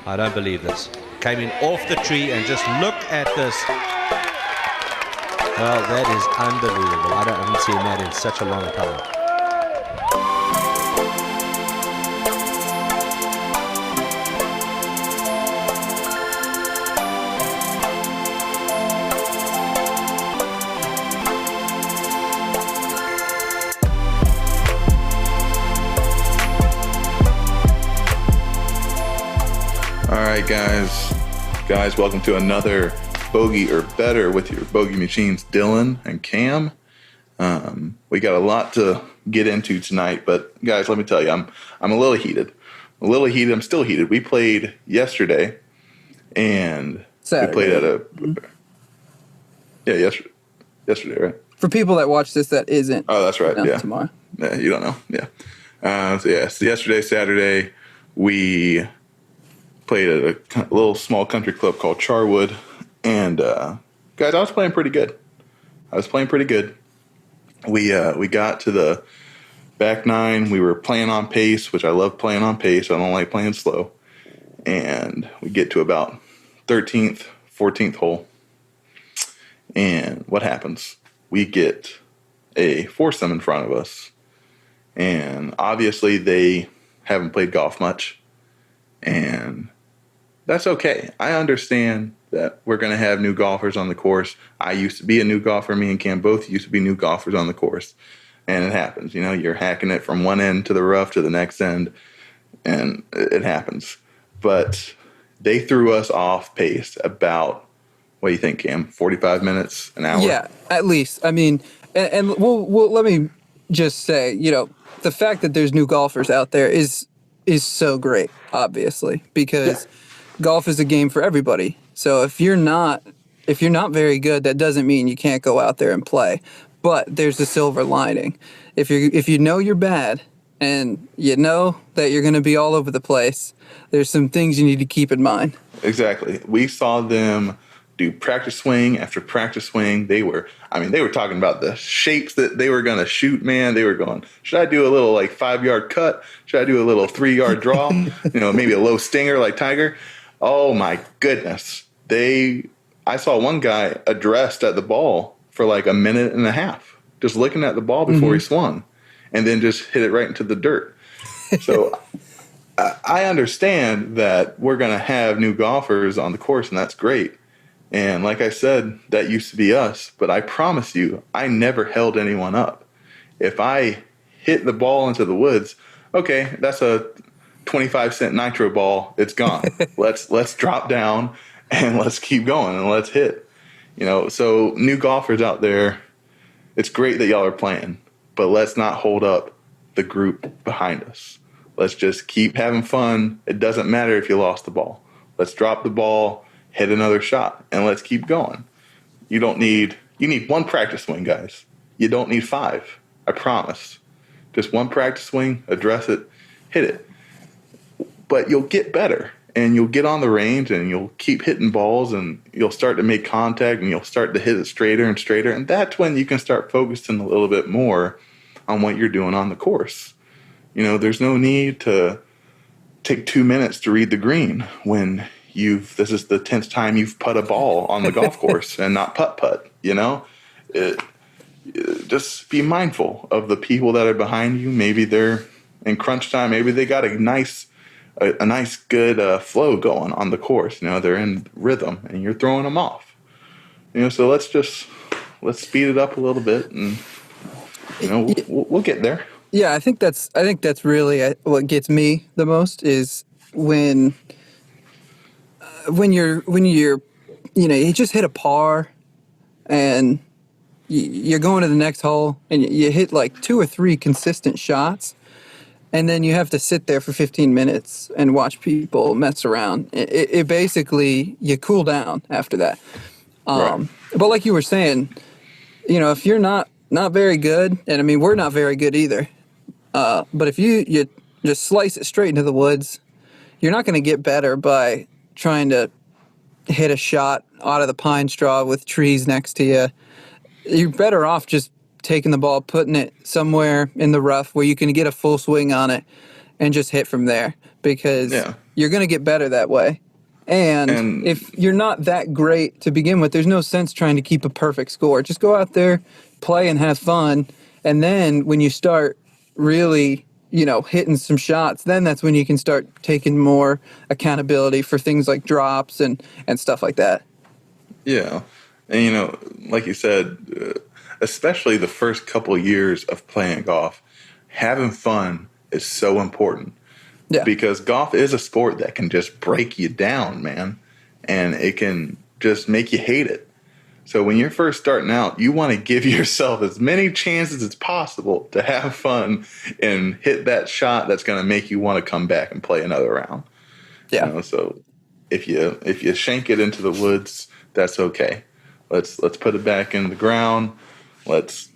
I don't believe this. Came in off the tree and just look at this. Well, that is unbelievable. I haven't seen that in such a long time. All right, guys, welcome to another Bogey or Better with your Bogey Machines, Dylan and Cam. We got a lot to get into tonight, but guys, let me tell you, I'm a little heated. I'm still heated. We played yesterday, and Saturday. We played at yesterday, right? For people that watch this, that isn't. Oh, that's right. Yeah, tomorrow. Yeah, you don't know. Yeah. So yesterday, Saturday, we played at a little small country club called Charwood, and guys, I was playing pretty good. We got to the back nine. We were playing on pace, which I love playing on pace. I don't like playing slow. And we get to about 13th, 14th hole. And what happens? We get a foursome in front of us. And obviously they haven't played golf much. And that's okay. I understand that we're going to have new golfers on the course. I used to be a new golfer. Me and Cam both used to be new golfers on the course. And it happens. You know, you're hacking it from one end to the rough to the next end. And it happens. But they threw us off pace about, what do you think, Cam? 45 minutes, an hour? Yeah, at least. I mean, and we'll let me just say, you know, the fact that there's new golfers out there is so great, obviously, because golf is a game for everybody. So if you're not very good, that doesn't mean you can't go out there and play. But there's a silver lining. If you know you're bad and you know that you're going to be all over the place, there's some things you need to keep in mind. Exactly. We saw them do practice swing after practice swing. They were talking about the shapes that they were going to shoot, man. They were going, should I do a little 5-yard cut? Should I do a little 3-yard draw? Maybe a low stinger like Tiger. Oh my goodness. I saw one guy addressed at the ball for a minute and a half, just looking at the ball before he swung, and then just hit it right into the dirt. So I understand that we're going to have new golfers on the course, and that's great. And like I said, that used to be us, but I promise you, I never held anyone up. If I hit the ball into the woods, okay, that's a 25-cent nitro ball. It's gone. Let's drop down and let's keep going and let's hit. So new golfers out there, it's great that y'all are playing, but let's not hold up the group behind us. Let's just keep having fun. It doesn't matter if you lost the ball. Let's drop the ball, hit another shot, and let's keep going. You need one practice swing, guys. You don't need 5. I promise. Just one practice swing, address it, hit it. But you'll get better, and you'll get on the range, and you'll keep hitting balls, and you'll start to make contact, and you'll start to hit it straighter and straighter, and that's when you can start focusing a little bit more on what you're doing on the course. There's no need to take 2 minutes to read the green when this is the 10th time you've put a ball on the golf course and not putt. Just be mindful of the people that are behind you. Maybe they're in crunch time. Maybe they got a nice good flow going on the course. They're in rhythm, and you're throwing them off. So let's speed it up a little bit, and we'll get there. Yeah, I think that's really what gets me the most is when you're you just hit a par and you're going to the next hole and you hit 2 or 3 consistent shots, and then you have to sit there for 15 minutes and watch people mess around. It basically, you cool down after that. Right. But like you were saying, if you're not very good, and I mean we're not very good either, but if you just slice it straight into the woods, you're not going to get better by trying to hit a shot out of the pine straw with trees next to you. You're better off just taking the ball, putting it somewhere in the rough where you can get a full swing on it, and just hit from there, because Yeah. you're going to get better that way. And if you're not that great to begin with, there's no sense trying to keep a perfect score. Just go out there, play, and have fun. And then when you start really, hitting some shots, then that's when you can start taking more accountability for things like drops and stuff like that. Yeah. And, like you said, especially the first couple of years of playing golf, having fun is so important. Yeah. Because golf is a sport that can just break you down, man. And it can just make you hate it. So when you're first starting out, you want to give yourself as many chances as possible to have fun and hit that shot that's going to make you want to come back and play another round. Yeah. So if you shank it into the woods, that's okay. Let's put it back in the ground. Let's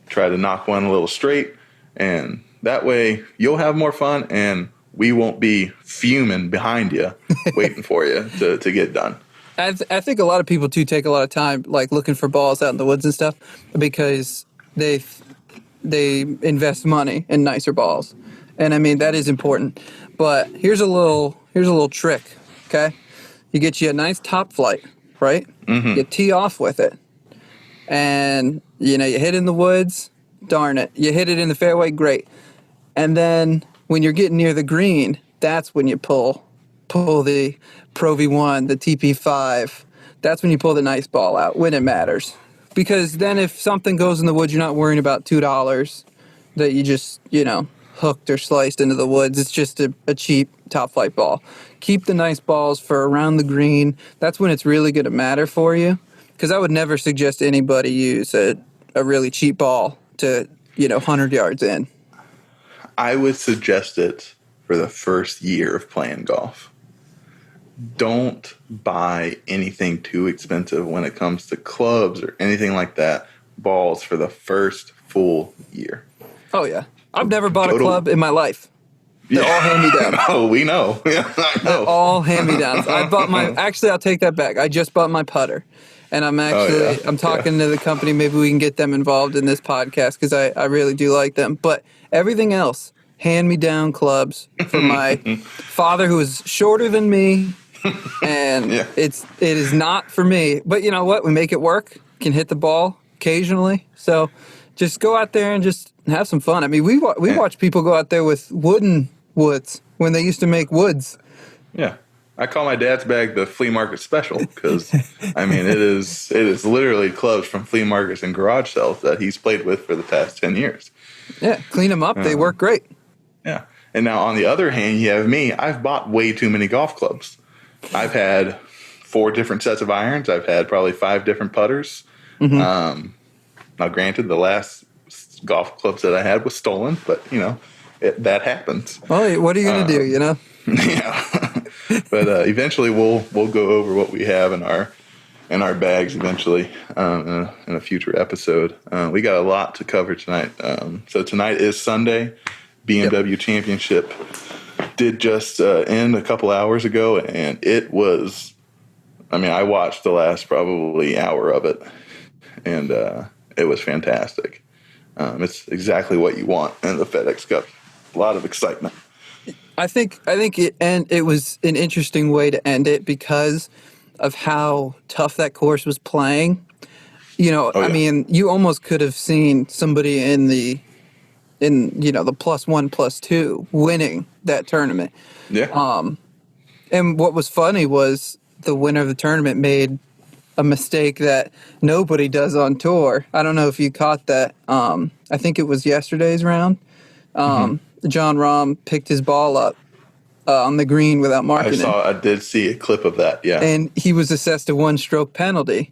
try to knock one a little straight, and that way you'll have more fun, and we won't be fuming behind you, waiting for you to get done. I think a lot of people too take a lot of time like looking for balls out in the woods and stuff, because they invest money in nicer balls, and I mean that is important. But here's a little trick. Okay, you get you a nice top flight, right? Mm-hmm. You tee off with it, and you hit in the woods. Darn it, you hit it in the fairway, great. And then when you're getting near the green, that's when you pull the Pro V1, the TP5. That's when you pull the nice ball out, when it matters. Because then if something goes in the woods, you're not worrying about $2 that you just, hooked or sliced into the woods. It's just a cheap top flight ball. Keep the nice balls for around the green. That's when it's really going to matter for you. Because I would never suggest anybody use a really cheap ball to, 100 yards in. I would suggest it for the first year of playing golf. Don't buy anything too expensive when it comes to clubs or anything like that. Balls for the first full year. Oh, yeah. I've never bought a club in my life. They're all hand-me-downs. Oh, we know. Yeah, I know. They're all hand-me-downs. Actually, I'll take that back. I just bought my putter. And I'm talking to the company. Maybe we can get them involved in this podcast, because I really do like them. But everything else, hand-me-down clubs for my father, who is shorter than me. And it is not for me. But you know what? We make it work. Can hit the ball occasionally. So just go out there and just have some fun. I mean, we watch people go out there with wooden woods when they used to make woods. Yeah. I call my dad's bag the flea market special, because, I mean, it is literally clubs from flea markets and garage sales that he's played with for the past 10 years. Yeah, clean them up. They work great. Yeah. And now, on the other hand, you have me. I've bought way too many golf clubs. I've had 4 different sets of irons. I've had probably 5 different putters. Mm-hmm. Now, granted, the last golf clubs that I had was stolen, but, that happens. Well, what are you going to do, Yeah. But eventually we'll go over what we have in our bags eventually in a future episode. We got a lot to cover tonight. So tonight is Sunday. BMW Championship did just end a couple hours ago, and it was, I watched the last probably hour of it, and it was fantastic. It's exactly what you want in the FedEx Cup. A lot of excitement. I think it was an interesting way to end it because of how tough that course was playing. I mean, you almost could have seen somebody in the +1, +2 winning that tournament. Yeah. And what was funny was the winner of the tournament made a mistake that nobody does on tour. I don't know if you caught that. I think it was yesterday's round. John Rahm picked his ball up on the green without marking it. I did see a clip of that, yeah. And he was assessed a 1-stroke penalty.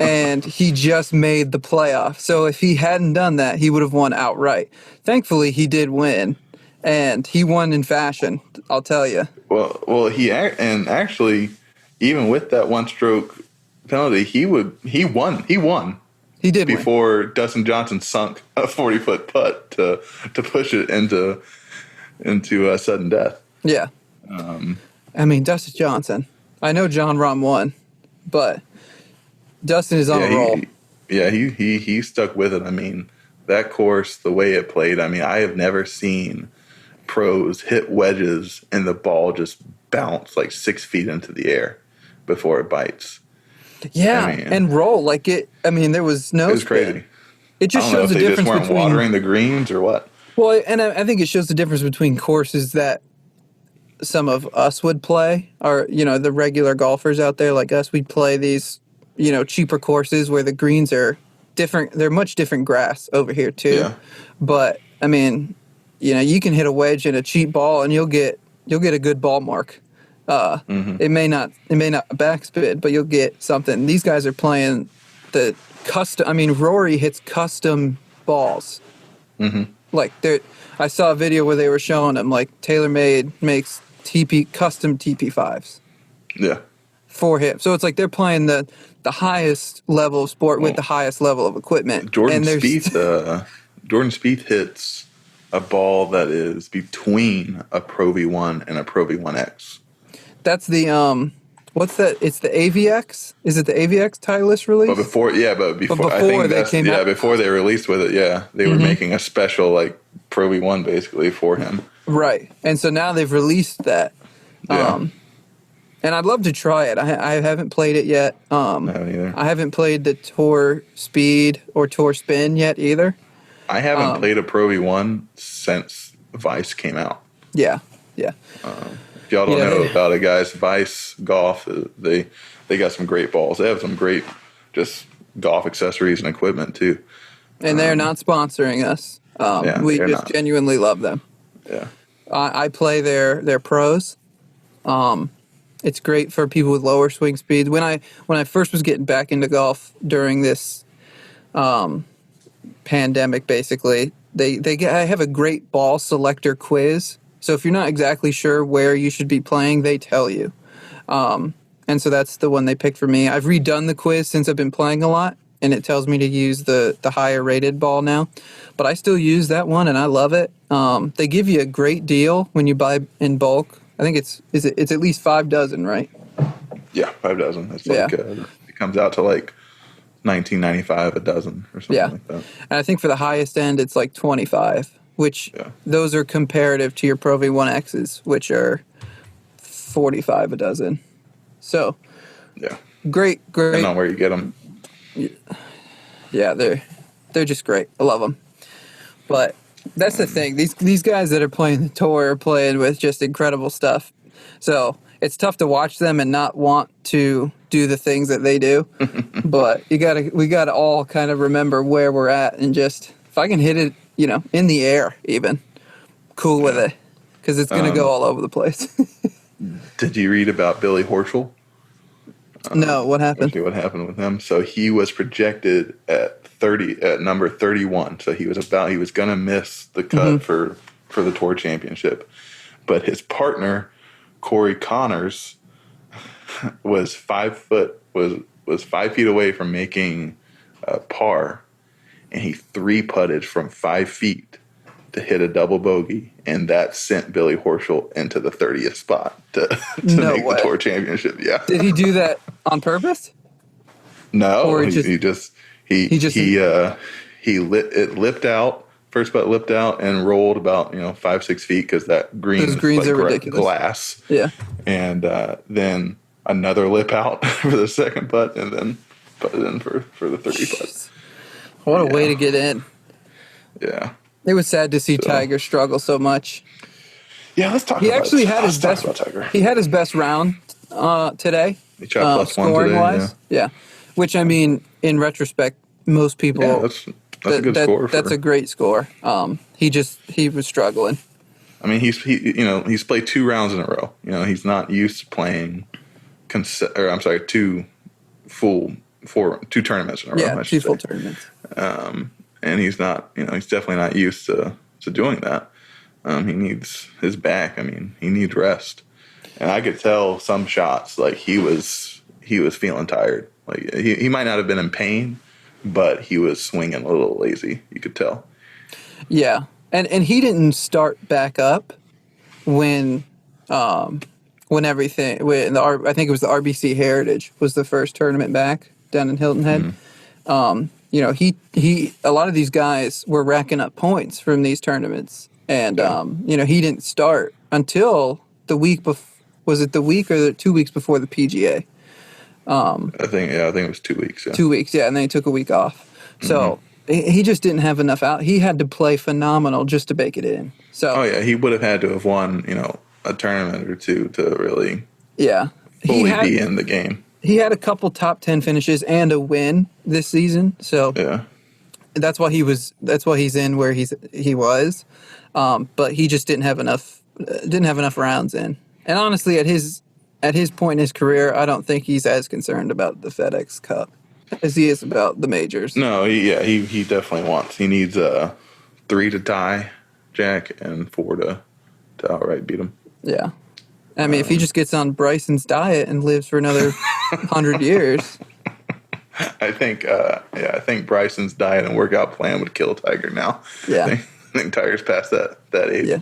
And he just made the playoff. So if he hadn't done that, he would have won outright. Thankfully, he did win. And he won in fashion, I'll tell you. Well, actually, even with that 1-stroke penalty, he won. He did before win. Dustin Johnson sunk a 40-foot putt to push it into sudden death. Yeah. Dustin Johnson. I know John Rahm won, but Dustin is on a roll. He stuck with it. I mean, that course, the way it played, I have never seen pros hit wedges and the ball just bounce like 6 feet into the air before it bites. Yeah, I mean, and roll like it. I mean, there was no. It was spin. crazy. It just I don't know shows if the they just difference weren't between watering the greens or what. Well, and I think it shows the difference between courses that some of us would play, or the regular golfers out there like us. We'd play these, cheaper courses where the greens are different. They're much different grass over here too. Yeah. But I mean, you can hit a wedge in a cheap ball and you'll get a good ball mark. It may not backspin, but you'll get something. These guys are playing the custom. I mean, Rory hits custom balls. Mm-hmm. Like I saw a video where they were showing them like TaylorMade makes custom TP5s. Yeah. For him, so it's like they're playing the highest level of sport with the highest level of equipment. Jordan Spieth hits a ball that is between a Pro V1 and a Pro V1X. That's the what's that? It's the AVX. Is it the AVX Titleist release? But before I think they came out, before they released with it, they were making a special like Pro V1 basically for him. Right, and so now they've released that. Yeah. And I'd love to try it. I haven't played it yet. I haven't either. I haven't played the Tour Speed or Tour Spin yet either. I haven't played a Pro V1 since Vice came out. Yeah. If y'all don't know about it, guys, Vice Golf, they got some great balls. They have some great just golf accessories and equipment too. And they're not sponsoring us. We just genuinely love them. Yeah. I play their pros. It's great for people with lower swing speeds. When I first was getting back into golf during this pandemic, basically, I have a great ball selector quiz. So if you're not exactly sure where you should be playing, they tell you. And so that's the one they picked for me. I've redone the quiz since I've been playing a lot, and it tells me to use the higher rated ball now. But I still use that one, and I love it. They give you a great deal when you buy in bulk. I think it's at least 5 dozen, right? Yeah, 5 dozen. It's like it comes out to like $19.95 a dozen or something like that. And I think for the highest end, it's like 25, which those are comparative to your Pro V1Xs, which are 45 a dozen. So great. Depending on where you get them. Yeah, they're just great. I love them. But that's the thing. These guys that are playing the tour are playing with just incredible stuff. So it's tough to watch them and not want to do the things that they do. But we gotta all kind of remember where we're at, and just if I can hit it, in the air, even cool with it, because it's gonna go all over the place. Did you read about Billy Horschel? No, what happened? What happened with him? So he was projected at number 31. So he was going to miss the cut for the Tour Championship, but his partner Corey Connors was 5 feet away from making par, and he 3-putted from 5 feet to hit a double bogey, and that sent Billy Horschel into the 30th spot to make the Tour Championship. Yeah. Did he do that on purpose? No, or he lipped out. First putt lipped out and rolled about 5-6 feet because that green those greens are ridiculous. Glass. Yeah. And then another lip out for the second putt, and then put it in for the 30 putt. What a way to get in. Yeah. It was sad to see Tiger struggle so much. Yeah, let's talk. He about actually had let's his talk best. About Tiger. He had his best round today. He shot plus one scoring today, wise. Yeah. Which, I mean, in retrospect, most people. Yeah, that's a good score. That's a great score. He was struggling. I mean, he's played 2 rounds in a row. He's not used to playing. 2 tournaments in a row. Yeah, 2 full tournaments. And he's not, he's definitely not used to doing that. He needs his back. I mean, he needs rest. And I could tell some shots, like he was feeling tired. Like he might not have been in pain, but he was swinging a little lazy. You could tell. Yeah, and he didn't start back up when everything I think it was the RBC Heritage was the first tournament back down in Hilton Head. Mm-hmm. He a lot of these guys were racking up points from these tournaments, And he didn't start until the week before. Was it the week or the 2 weeks before the PGA? I think it was 2 weeks. Yeah. 2 weeks, yeah, and then he took a week off. So he just didn't have enough out. He had to play phenomenal just to make it in. So he would have had to have won, a tournament or two to really fully be in the game. He had a couple top 10 finishes and a win this season. So that's why he's in where he was. But he just didn't have enough rounds in. And honestly, at his point in his career, I don't think he's as concerned about the FedEx Cup as he is about the majors. No, he definitely wants. He needs 3 to tie Jack and 4 to outright beat him. Yeah. I mean, if he just gets on Bryson's diet and lives for another 100 years. I think Bryson's diet and workout plan would kill Tiger now. Yeah. I think Tiger's past that age. Yeah.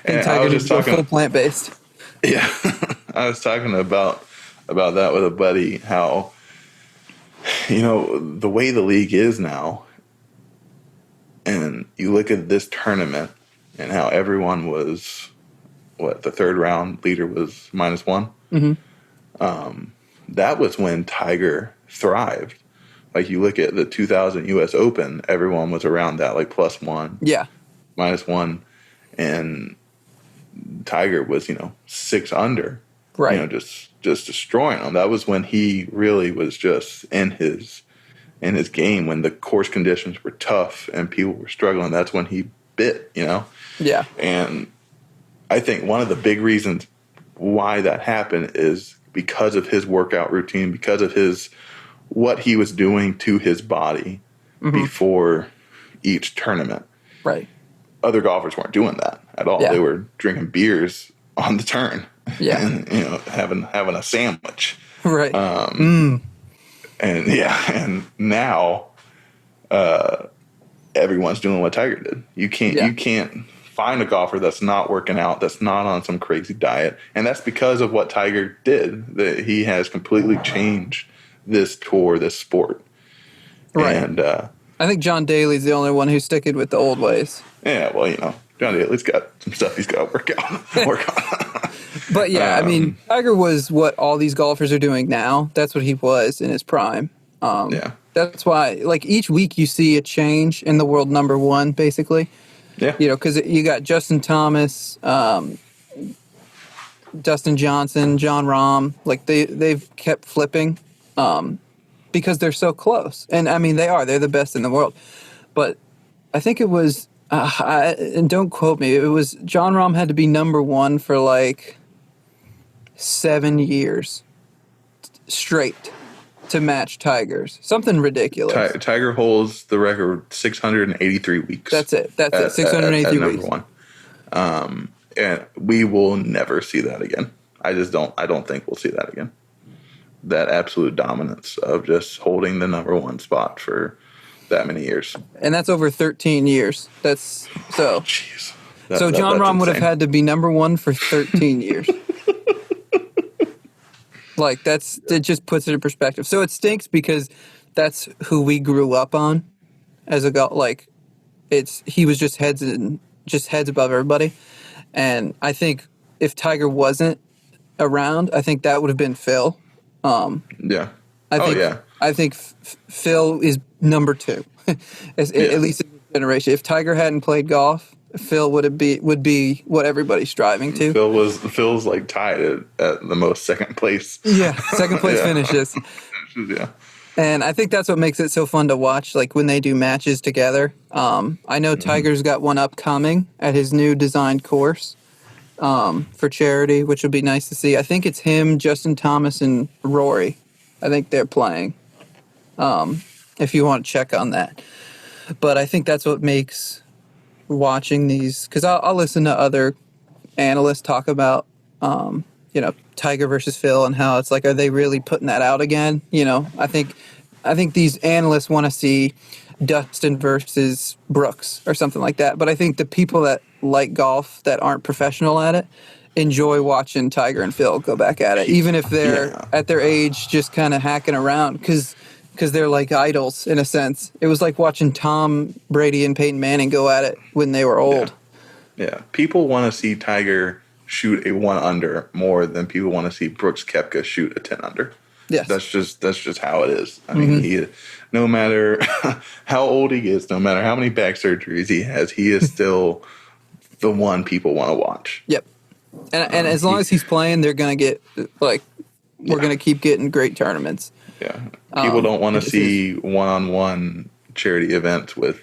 And Tiger I was just talking full plant-based. Yeah. I was talking about that with a buddy, how, the way the league is now, and you look at this tournament and how everyone was, the third round leader was -1? Mm-hmm. That was when Tiger thrived. Like, you look at the 2000 U.S. Open, everyone was around that, like, +1. Yeah. -1. And Tiger was, 6 under. Right. Just destroying them. That was when he really was just in his game, when the course conditions were tough and people were struggling. That's when he bit, Yeah. And I think one of the big reasons why that happened is because of his workout routine, because of what he was doing to his body before each tournament. Right. Other golfers weren't doing that at all. Yeah. They were drinking beers on the turn. Yeah. And, having a sandwich. Right. And now everyone's doing what Tiger did. You can't find a golfer that's not working out, that's not on some crazy diet. And that's because of what Tiger did. That he has completely changed this tour, this sport. Right. And I think John Daly's the only one who's sticking with the old ways. Yeah, well, John Daly's got some stuff he's got to work on. But yeah, I mean, Tiger was what all these golfers are doing now. That's what he was in his prime. That's why, like, each week you see a change in the world number one, basically. Yeah. Because you got Justin Thomas, Dustin Johnson, John Rahm. Like, they've kept flipping because they're so close. And, I mean, they're the best in the world. But I think it was, and don't quote me, it was John Rahm had to be number one for, like, 7 years straight to match Tiger's. Something ridiculous. Tiger holds the record 683 weeks. That's it. 683 at weeks. Number one. And we will never see that again. I don't think we'll see that again. That absolute dominance of just holding the number one spot for that many years. And that's over 13 years. That's so. Jeez. So John Rahm would have had to be number one for 13 years. Like, it just puts it in perspective. So it stinks because that's who we grew up on as a golf. Like, he was just heads above everybody. And I think if Tiger wasn't around, I think that would have been Phil. Yeah. I think Phil is number two, at least in this generation. If Tiger hadn't played golf, Phil would be what everybody's striving to. Phil's like tied at the most second place. Yeah, second place finishes. Yeah. And I think that's what makes it so fun to watch, like when they do matches together. I know Tiger's got one upcoming at his new designed course for charity, which would be nice to see. I think it's him, Justin Thomas, and Rory. I think they're playing, if you want to check on that. But I think that's what makes watching these, because I'll listen to other analysts talk about, Tiger versus Phil and how it's like, are they really putting that out again? I think these analysts want to see Dustin versus Brooks or something like that. But I think the people that like golf that aren't professional at it enjoy watching Tiger and Phil go back at it, even if they're at their age just kind of hacking around, because they're like idols in a sense. It was like watching Tom Brady and Peyton Manning go at it when they were old. Yeah, people want to see Tiger shoot a 1 under more than people want to see Brooks Koepka shoot a 10 under. Yes. That's just how it is. I mean, he, no matter how old he is, no matter how many back surgeries he has, he is still the one people want to watch. Yep. And as long as he's playing, they're going to get, like, we're going to keep getting great tournaments. Yeah. People don't want to see one-on-one charity events with,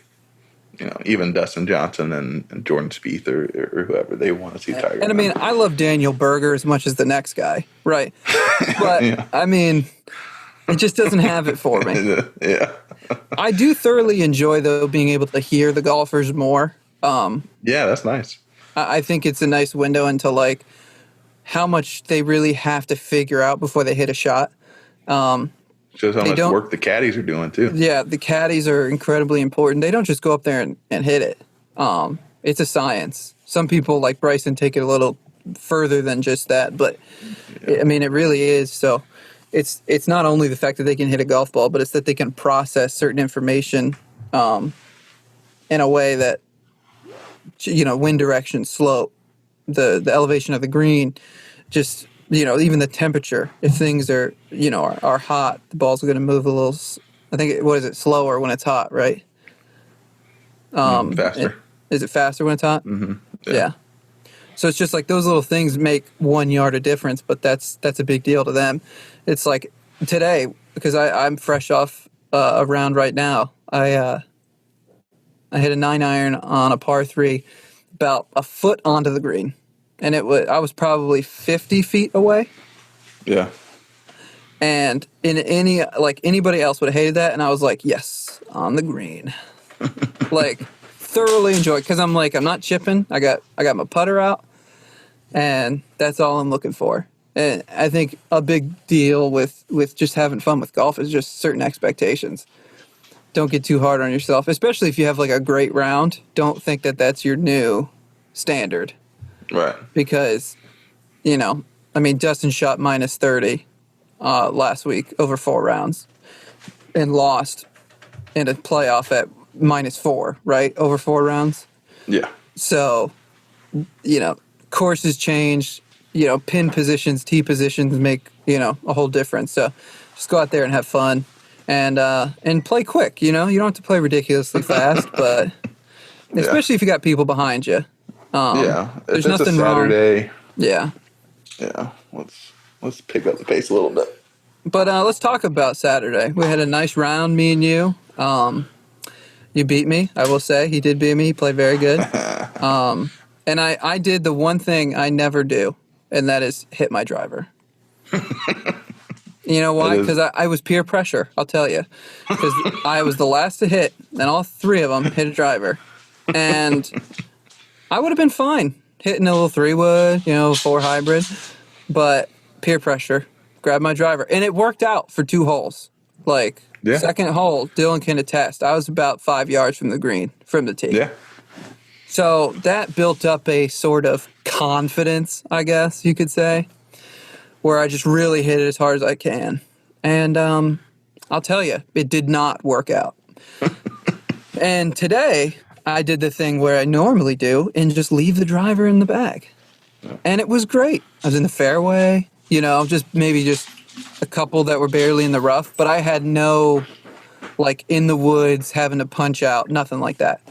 even Dustin Johnson and Jordan Spieth or whoever. They want to see Tiger. And I mean, I love Daniel Berger as much as the next guy, right? But I mean, it just doesn't have it for me. Yeah. I do thoroughly enjoy, though, being able to hear the golfers more. Yeah, that's nice. I think it's a nice window into, like, how much they really have to figure out before they hit a shot. Shows how much work the caddies are doing, too. Yeah, the caddies are incredibly important. They don't just go up there and hit it. It's a science. Some people, like Bryson, take it a little further than just that. But, I mean, it really is. So it's not only the fact that they can hit a golf ball, but it's that they can process certain information in a way that, wind direction, slope, the elevation of the green, just, even the temperature. If things are, are hot, the ball's going to move a little, I think, slower when it's hot, right? Faster. Is it faster when it's hot? Mm-hmm. Yeah. So it's just like those little things make 1 yard of difference, but that's a big deal to them. It's like today, because I'm fresh off a round right now, I hit a 9-iron on a par 3 about a foot onto the green. And I was probably 50 feet away. Yeah. And anybody else would have hated that. And I was like, yes, on the green. Like, thoroughly enjoyed, because I'm not chipping. I got my putter out, and that's all I'm looking for. And I think a big deal with just having fun with golf is just certain expectations. Don't get too hard on yourself, especially if you have, like, a great round. Don't think that that's your new standard. Right. Because, Dustin shot minus 30 last week over 4 rounds and lost in a playoff at minus 4, right? Over 4 rounds. Yeah. So, courses change, pin positions, tee positions make, a whole difference. So just go out there and have fun and play quick, You don't have to play ridiculously fast, but especially if you got people behind you. There's nothing wrong. Saturday. Yeah. Yeah. Let's pick up the pace a little bit. But let's talk about Saturday. We had a nice round, me and you. You beat me, I will say. He did beat me. He played very good. And I did the one thing I never do, and that is hit my driver. You know why? Because I was peer pressure, I'll tell you. Because I was the last to hit, and all 3 of them hit a driver. And I would have been fine hitting a little 3-wood, 4 hybrid. But peer pressure, grabbed my driver. And it worked out for 2 holes. Second hole, Dylan can attest. I was about 5 yards from the green, from the tee. Yeah. So that built up a sort of confidence, I guess you could say, where I just really hit it as hard as I can. And I'll tell you, it did not work out. And today, I did the thing where I normally do and just leave the driver in the bag. Yeah. And it was great. I was in the fairway, just a couple that were barely in the rough, but I had no, in the woods, having to punch out, nothing like that.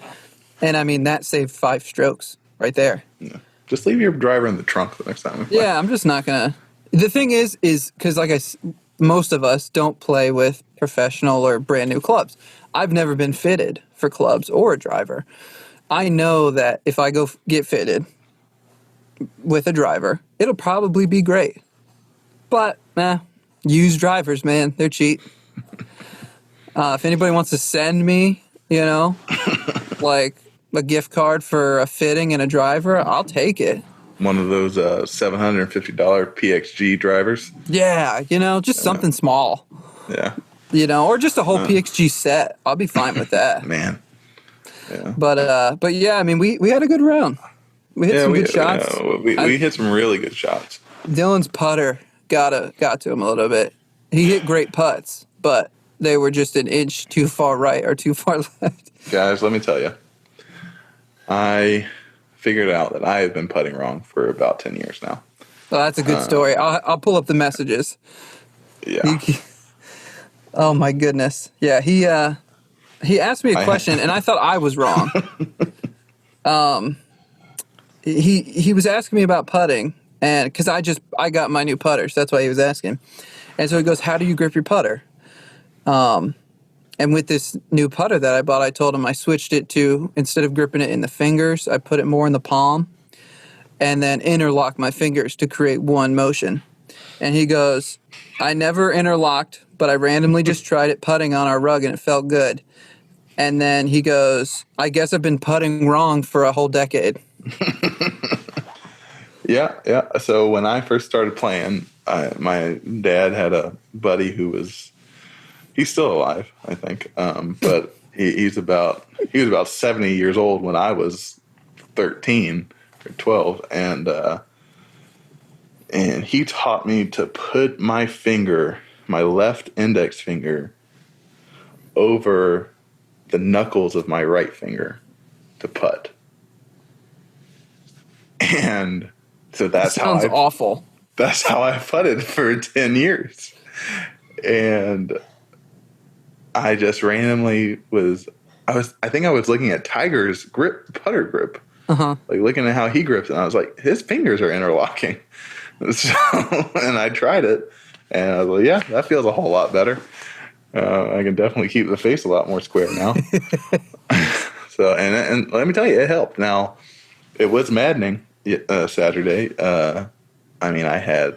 And, that saved 5 strokes right there. Yeah. Just leave your driver in the trunk the next time we play. Yeah, I'm just not going to. The thing is because, most of us don't play with professional or brand new clubs. I've never been fitted for clubs or a driver. I know that if I go get fitted with a driver, it'll probably be great. But, used drivers, man, they're cheap. If anybody wants to send me, a gift card for a fitting and a driver, I'll take it. One of those $750 PXG drivers. Yeah, just something small. Yeah. Or just a whole PXG set. I'll be fine with that. Man. Yeah. But yeah, we had a good round. We hit some good shots. Yeah, we hit some really good shots. Dylan's putter got to him a little bit. He hit great putts, but they were just an inch too far right or too far left. Guys, let me tell you. I figured out that I have been putting wrong for about 10 years now. Well, that's a good story. I'll pull up the messages. Yeah. Oh my goodness. Yeah, he asked me a question and I thought I was wrong. He was asking me about putting, and because I got my new putter, so that's why he was asking. And so he goes, "How do you grip your putter?" And with this new putter that I bought, I told him I switched it to, instead of gripping it in the fingers, I put it more in the palm and then interlock my fingers to create one motion. And he goes, "I never interlocked, but I randomly just tried it putting on our rug and it felt good." And then he goes, "I guess I've been putting wrong for a whole decade." Yeah. So when I first started playing, my dad had a buddy he's still alive, I think. But he was about 70 years old when I was 13 or 12. And he taught me to put my left index finger over the knuckles of my right finger to putt. And so that sounds awful. That's how I putted for 10 years. And I just randomly I think I was looking at Tiger's putter grip. Like looking at how he grips, and I was like, his fingers are interlocking. So, and I tried it, and I was like, yeah, that feels a whole lot better. I can definitely keep the face a lot more square now. So, and let me tell you, it helped. Now, it was maddening Saturday. I mean, I had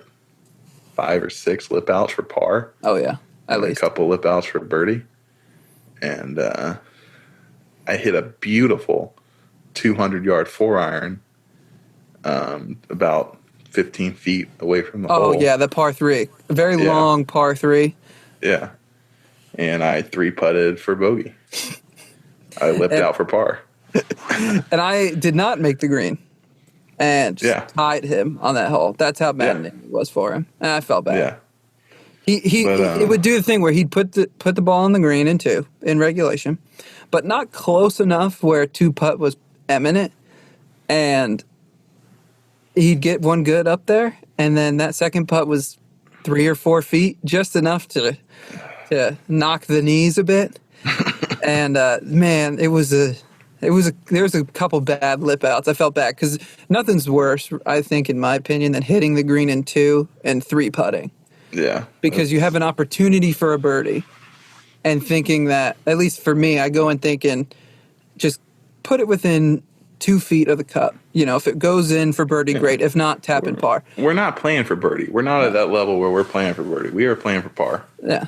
5 or 6 lip outs for par. Oh yeah, at least a couple lip outs for birdie, and I hit a beautiful 200-yard 4-iron, about 15 feet away from the hole. Oh yeah, the par 3, a very long par 3. Yeah, and I 3-putted for bogey. I lipped out for par. And I did not make the green. And just tied him on that hole. That's how maddening it was for him. And I felt bad. Yeah. He would do the thing where he'd put the ball on the green in regulation, but not close enough where 2-putt was imminent. And he'd get one good up there, and then that second putt was 3 or 4 feet, just enough to knock the knees a bit. And man, there was a couple bad lip outs. I felt bad because nothing's worse, I think, in my opinion, than hitting the green in 2 and 3 putting. Yeah. Because you have an opportunity for a birdie, and thinking that, at least for me, I go in thinking, just put it within 2 feet of the cup. You know, if it goes in for birdie, great. If not, tap and par. We're not playing for birdie. We're not at that level where we're playing for birdie. We are playing for par. Yeah.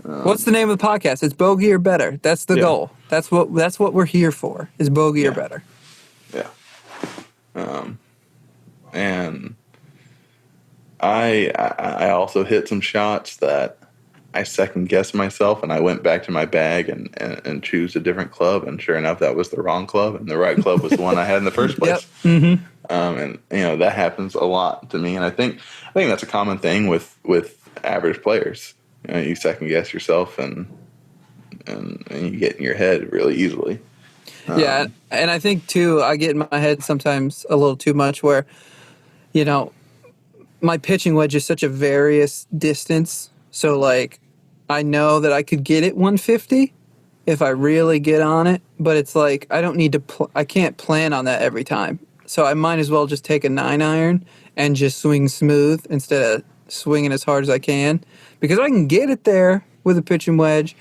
What's the name of the podcast? It's Bogey or Better. That's the goal. That's what we're here for, is Bogey or Better. Yeah. And I also hit some shots that I second guessed myself, and I went back to my bag and choose a different club, and sure enough, that was the wrong club, and the right club was the one I had in the first place. Yep. Mm-hmm. And that happens a lot to me, and I think that's a common thing with average players. You second guess yourself, and you get in your head really easily. Yeah, and I think too, I get in my head sometimes a little too much, where my pitching wedge is such a various distance. So like, I know that I could get it 150 if I really get on it, but it's like I don't need to. I can't plan on that every time. So I might as well just take a 9-iron and just swing smooth instead of swinging as hard as I can. Because I can get it there with a pitching wedge,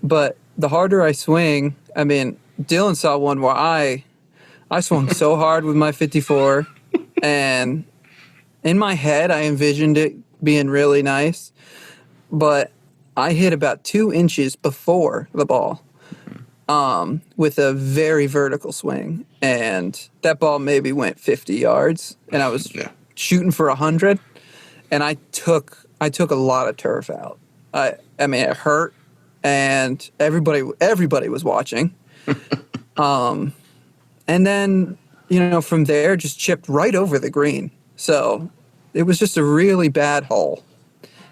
but the harder I swing, I mean, Dylan saw one where I swung so hard with my 54, and in my head I envisioned it being really nice, but I hit about 2 inches before the ball with a very vertical swing, and that ball maybe went 50 yards, and I was shooting for 100, and I took a lot of turf out. I mean, it hurt, and everybody was watching. And then, from there, just chipped right over the green. So it was just a really bad hole.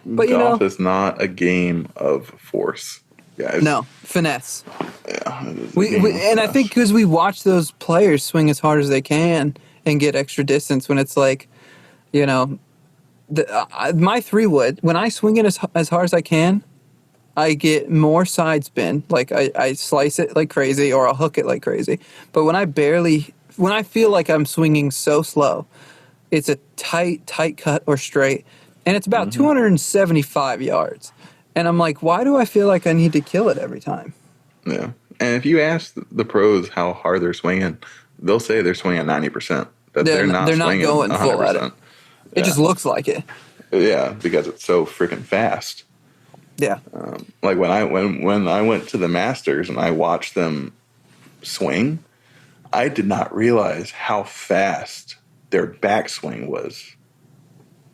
But golf is not a game of force. guys. No, finesse. Yeah. It is a We game of and I finesse. think because we watch those players swing as hard as they can and get extra distance when it's like, you know, my 3-wood, when I swing it as hard as I can, I get more side spin. Like I slice it like crazy or I'll hook it like crazy. But when I feel like I'm swinging so slow, it's a tight cut or straight. And it's about 275 yards. And I'm like, why do I feel like I need to kill it every time? Yeah. And if you ask the pros how hard they're swinging, they'll say they're swinging 90%. That they're not swinging going full at it. 100%. It just looks like it. Yeah, because it's so freaking fast. Yeah. Like when I went to the Masters and I watched them swing, I did not realize how fast their backswing was.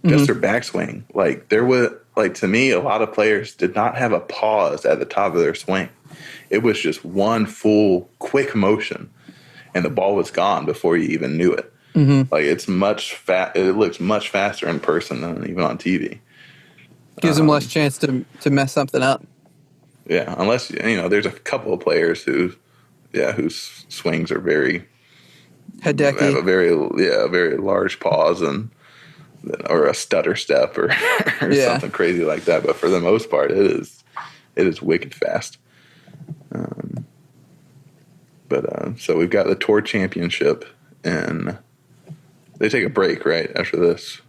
Just their backswing. Like there was, like, to me, a lot of players did not have a pause at the top of their swing. It was just one full quick motion, and the ball was gone before you even knew it. Like it's it looks much faster in person than even on TV. Gives them less chance to mess something up. Yeah, unless there's a couple of players whose swings are very Hideki. have a very large pause or a stutter step or something crazy like that. But for the most part, it is wicked fast. So we've got the Tour Championship, and they take a break right after this.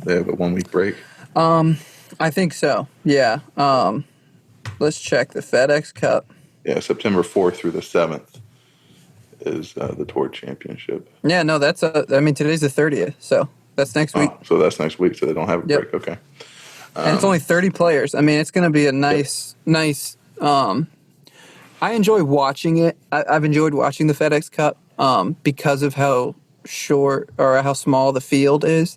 They have a 1-week break. I think so. Yeah. Let's check the FedEx Cup. Yeah, September 4th through the 7th is the Tour Championship. Yeah, no, that's today's the 30th, so that's next week. So that's next week, so they don't have a break. Okay. And it's only 30 players. I mean, it's going to be a nice. I enjoy watching it. I've enjoyed watching the FedEx Cup because of how short or how small the field is,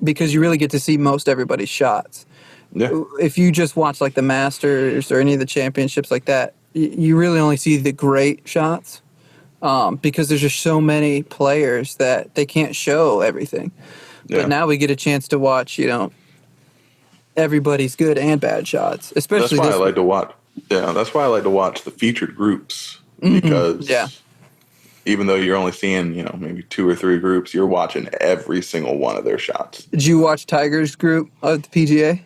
because you really get to see most everybody's shots. Yeah. If you just watch like the Masters or any of the championships like that, you really only see the great shots because there's just so many players that they can't show everything. Yeah. But now we get a chance to watch, everybody's good and bad shots, especially That's why I like to watch. Yeah, that's why I like to watch the featured groups because even though you're only seeing maybe 2 or 3 groups, you're watching every single one of their shots. Did you watch Tiger's group at the PGA?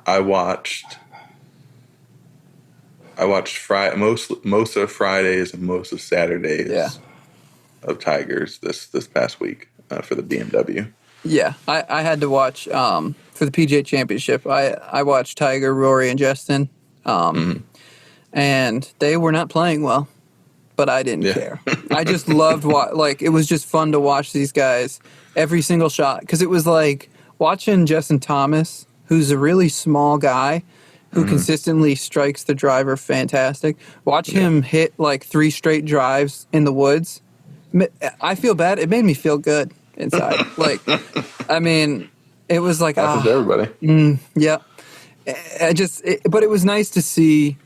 I watched most of Fridays and most of Saturdays of Tigers this past week for the BMW. Yeah, I had to watch for the PGA Championship. I watched Tiger, Rory, and Justin, and they were not playing well, but I didn't care. I just loved it was just fun to watch these guys every single shot because it was like watching Justin Thomas, who's a really small guy who consistently strikes the driver fantastic. Watch him hit like 3 straight drives in the woods. I feel bad. It made me feel good inside. It was like happens to everybody. Yeah. But it was nice to see,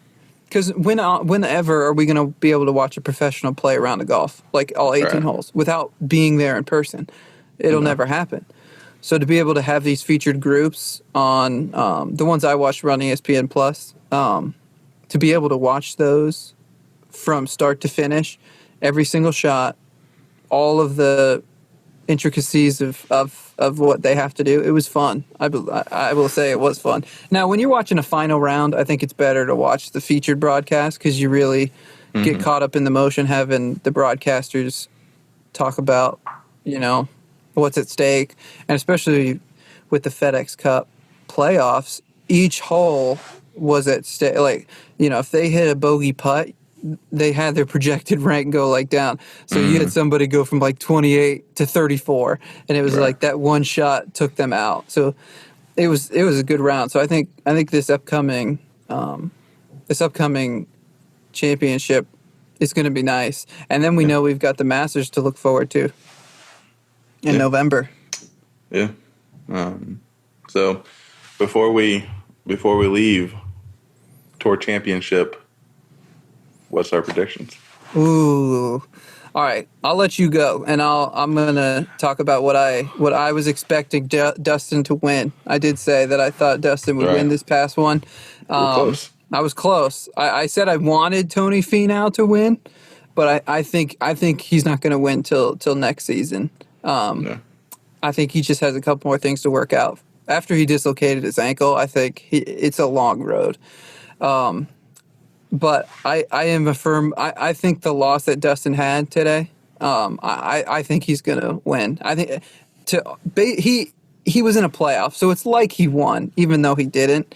because whenever are we going to be able to watch a professional play a round of golf, like all 18 holes, without being there in person? It'll never happen. So to be able to have these featured groups on the ones I watched run ESPN Plus, to be able to watch those from start to finish, every single shot, all of the intricacies of what they have to do, it was fun. I will say it was fun. Now, when you're watching a final round, I think it's better to watch the featured broadcast because you really get caught up in the motion, having the broadcasters talk about, what's at stake. And especially with the FedEx Cup playoffs, each hole was at stake. Like, if they hit a bogey putt, they had their projected rank go like down. So you had somebody go from like 28 to 34, and it was like that one shot took them out. So it was a good round. So I think this upcoming championship is going to be nice. And then we know we've got the Masters to look forward to in November. Yeah. So before we leave, Tour Championship, what's our predictions? Ooh. All right, I'll let you go, and I'm gonna talk about what I was expecting Dustin to win. I did say that I thought Dustin would win Right. this past one. We're close. I was close. I said I wanted Tony Finau to win, but I think he's not going to win till next season. Yeah. I think he just has a couple more things to work out. After he dislocated his ankle, I think it's a long road. But I am a firm. I think the loss that Dustin had today, I think he's going to win. I think he was in a playoff, so it's like he won, even though he didn't.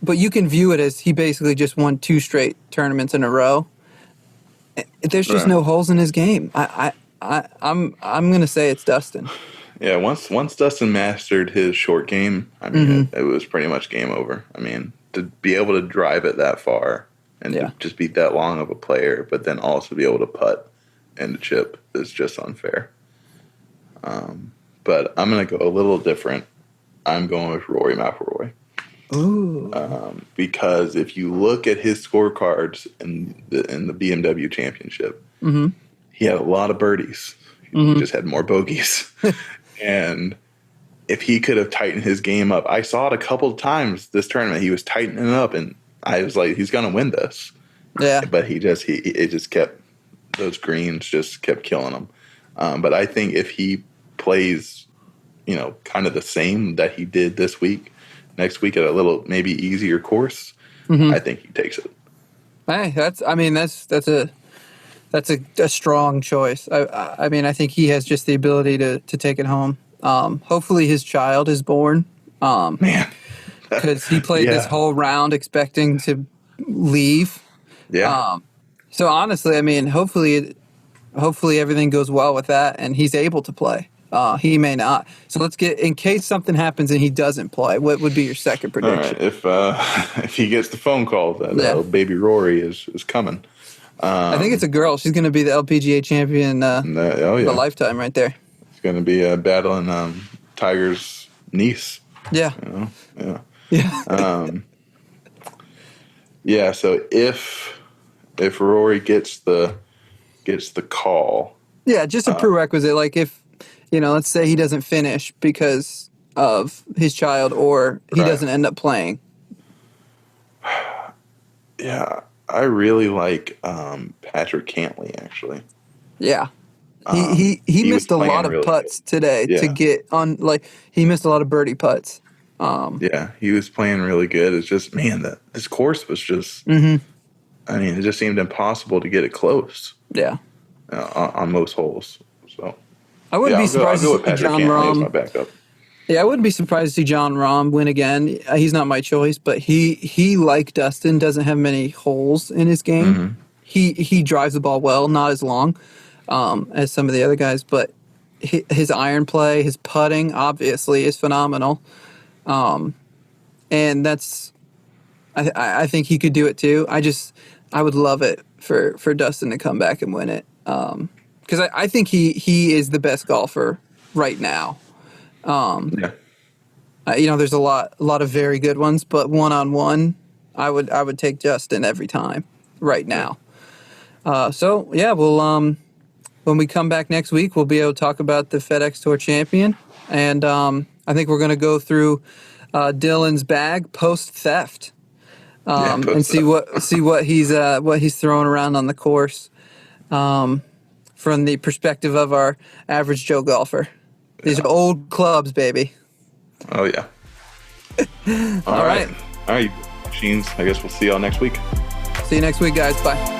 But you can view it as he basically just won 2 straight tournaments in a row. There's just no holes in his game. I'm going to say it's Dustin. Yeah, once Dustin mastered his short game, I mean, it was pretty much game over. I mean, to be able to drive it that far and to just be that long of a player, but then also be able to putt and to chip is just unfair. But I'm going to go a little different. I'm going with Rory McIlroy. Ooh. Because if you look at his scorecards in the BMW Championship, he had a lot of birdies. He just had more bogeys. And if he could have tightened his game up, I saw it a couple of times this tournament. He was tightening up, and I was like, he's going to win this. Yeah. But it just kept, those greens just kept killing him. But I think if he plays, kind of the same that he did this week, next week at a little maybe easier course, I think he takes it. Hey, that's a strong choice. I mean, I think he has just the ability to take it home. Hopefully his child is born. Man. Because he played this whole round expecting to leave. Yeah. So honestly, I mean, hopefully everything goes well with that and he's able to play. He may not. So let's get, in case something happens and he doesn't play, what would be your second prediction? All right. If he gets the phone call that baby Rory is coming. I think it's a girl. She's going to be the LPGA champion of a lifetime right there. It's going to be battling Tiger's niece. Yeah. Yeah. Yeah. Yeah. So if Rory gets the call. Yeah, just a prerequisite. Like if, let's say he doesn't finish because of his child or he doesn't end up playing. Yeah. I really like Patrick Cantley, actually. Yeah. He missed a lot of putts today to get on. Like, he missed a lot of birdie putts. Yeah, he was playing really good. It's just, man, this course was just, I mean, it just seemed impossible to get it close. Yeah. On most holes. So I wouldn't be surprised to see John Rahm. As my backup. Yeah, I wouldn't be surprised to see John Rahm win again. He's not my choice, but he like Dustin, doesn't have many holes in his game. He drives the ball well, not as long as some of the other guys, but his iron play, his putting, obviously, is phenomenal. And that's, I think he could do it too. I would love it for Dustin to come back and win it. Because I think he is the best golfer right now. There's a lot of very good ones, but one-on-one, I would take Justin every time right now. So yeah, we'll when we come back next week, we'll be able to talk about the FedEx Tour champion, and I think we're going to go through Dylan's bag post theft, and see what he's throwing around on the course, from the perspective of our average Joe golfer. These are old clubs, baby. Oh, yeah. All right. All right, machines. I guess we'll see y'all next week. See you next week, guys. Bye.